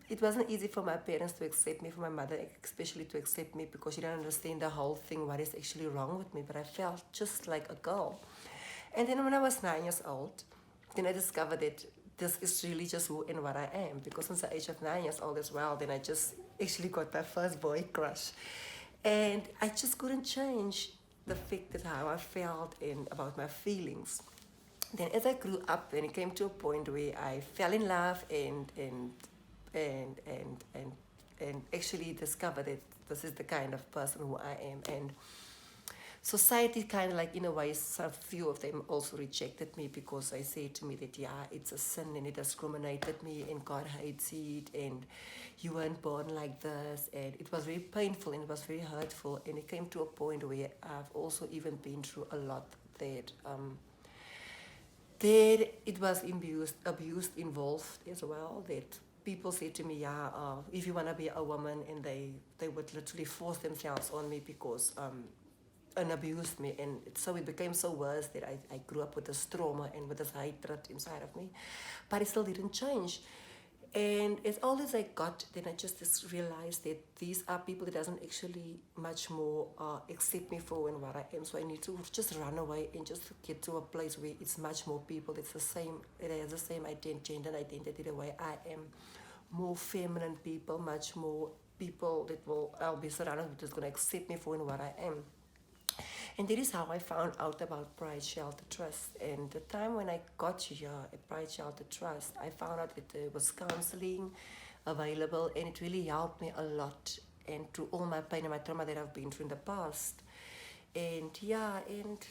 it wasn't easy for my parents to accept me, for my mother especially to accept me, because she didn't understand the whole thing, what is actually wrong with me. But I felt just like a girl. And then when I was 9 years old, then I discovered that this is really just who and what I am. Because since the age of 9 years old as well, then I just actually got my first boy crush. And I just couldn't change the fact that how I felt and about my feelings. Then as I grew up, then it came to a point where I fell in love and and and and actually discovered that this is the kind of person who I am. And society kind of like, in a way, a few of them also rejected me because they said to me that, yeah, it's a sin and it discriminated me and God hates it and you weren't born like this. And it was very painful and it was very hurtful. And it came to a point where I've also even been through a lot that there it was abused involved as well. That people say to me, yeah, if you want to be a woman, and they would literally force themselves on me because and abused me. And so it became so worse that I grew up with this trauma and with this hatred inside of me. But it still didn't change. And as old as I got, then I just realized that these are people that doesn't actually much more accept me for and what I am. So I need to just run away and just get to a place where it's much more people that's the same, it has the same gender identity the way I am. More feminine people, much more people that I'll be surrounded with, that's going to accept me for and what I am. And that is how I found out about Pride Shelter Trust. And the time when I got here at Pride Shelter Trust, I found out that there was counseling available, and it really helped me a lot, and through all my pain and my trauma that I've been through in the past. And yeah, and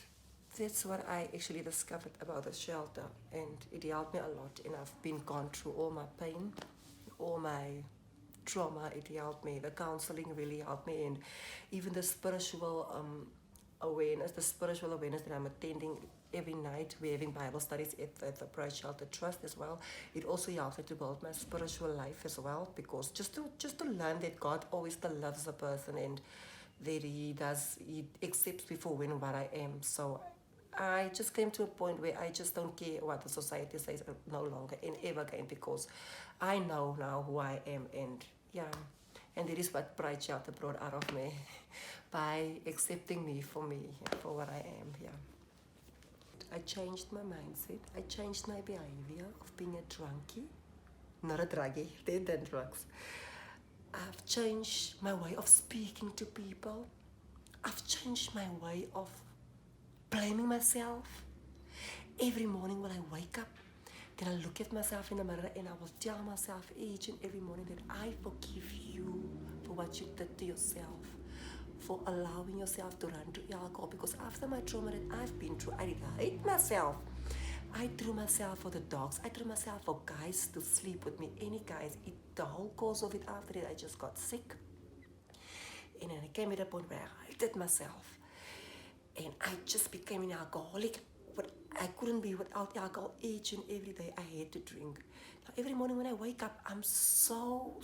that's what I actually discovered about the shelter, and it helped me a lot. And I've been gone through all my pain, all my trauma. It helped me. The counseling really helped me, and even the spiritual awareness, the spiritual awareness that I'm attending every night. We're having Bible studies at the Pride Shelter Trust as well. It also helps me to build my spiritual life as well, because just to learn that God always still loves a person, and that he accepts me for when and what I am. So I just came to a point where I just don't care what the society says no longer and ever again, because I know now who I am. And yeah, and that is what Pride Shelter brought out of me by accepting me, for what I am. Yeah, I changed my mindset. I changed my behavior of being a drunkie, not a druggie, they're than drugs. I've changed my way of speaking to people. I've changed my way of blaming myself. Every morning when I wake up, then I look at myself in the mirror and I will tell myself each and every morning that I forgive you for what you did to yourself, for allowing yourself to run to alcohol. Because after my trauma that I've been through, I did hate myself. I threw myself for the dogs. I threw myself for guys to sleep with me, any guys. The whole cause of it, after that, I just got sick. And then I came at a point where I hated myself. And I just became an alcoholic. But I couldn't be without alcohol. Each and every day I had to drink. Now, every morning when I wake up, I'm so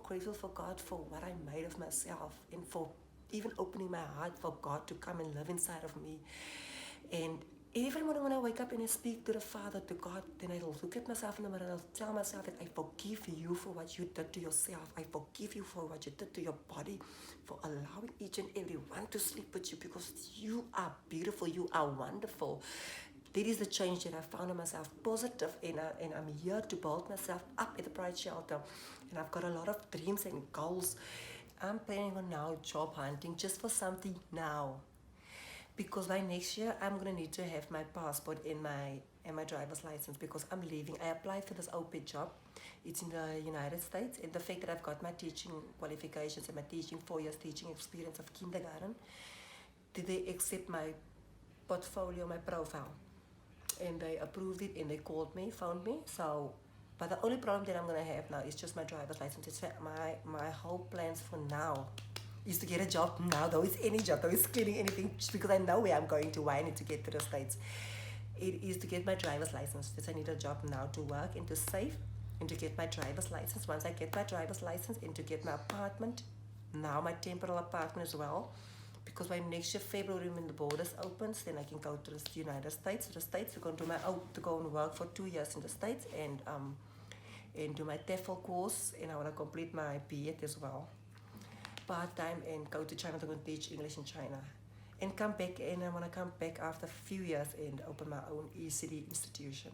grateful for God for what I made of myself, and for even opening my heart for God to come and live inside of me. And every morning when I wake up and I speak to the Father, to God, then I'll look at myself in the mirror and I'll tell myself that I forgive you for what you did to yourself. I forgive you for what you did to your body, for allowing each and every one to sleep with you, because you are beautiful, you are wonderful. That is the change that I found in myself, positive, and I'm here to build myself up at the Pride Shelter. And I've got a lot of dreams and goals. I'm planning on now job hunting just for something now, because by next year I'm gonna need to have my passport and my driver's license, because I'm leaving. I applied for this OPED job. It's in the United States, and the fact that I've got my teaching qualifications and my 4 years teaching experience of kindergarten, did they accept my portfolio, my profile? And they approved it, and they called me, found me. So, but the only problem that I'm gonna have now is just my driver's license. It's my whole plans for now is to get a job now, though it's any job, though it's cleaning anything, just because I know where I'm going to, why I need to get to the States. It is to get my driver's license. Yes, I need a job now to work and to save and to get my driver's license. Once I get my driver's license, and to get my apartment, now my temporary apartment as well, because by next year, February, when the borders opens, then I can go to the United States. To the States, to go and work for 2 years in the States, and do my TEFL course, and I want to complete my B.Ed as well, part-time, and go to China to go and teach English in China. And come back, and I want to come back after a few years and open my own ECD institution.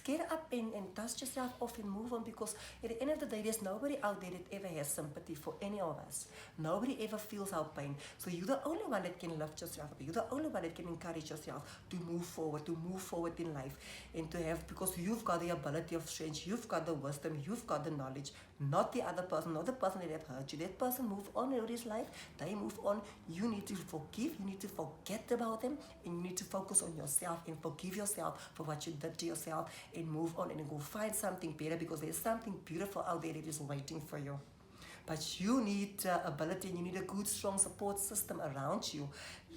Get up and dust yourself off and move on, because at the end of the day, there's nobody out there that ever has sympathy for any of us. Nobody ever feels our pain. So you're the only one that can lift yourself up. You're the only one that can encourage yourself to move forward in life, and to have, because you've got the ability of strength, you've got the wisdom, you've got the knowledge, not the other person, not the person that have hurt you. That person move on in his life, they move on. You need to forgive, you need to forget about them, and you need to focus on yourself and forgive yourself for what you did to yourself, and move on and go find something better, because there's something beautiful out there that is waiting for you. But you need ability, and you need a good, strong support system around you.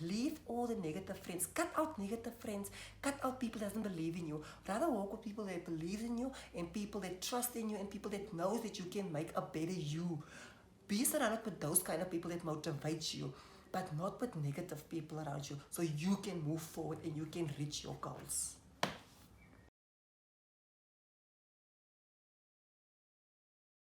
Leave all the negative friends. Cut out negative friends. Cut out people that doesn't believe in you. Rather walk with people that believe in you, and people that trust in you, and people that knows that you can make a better you. Be surrounded with those kind of people that motivate you, but not with negative people around you, so you can move forward and you can reach your goals.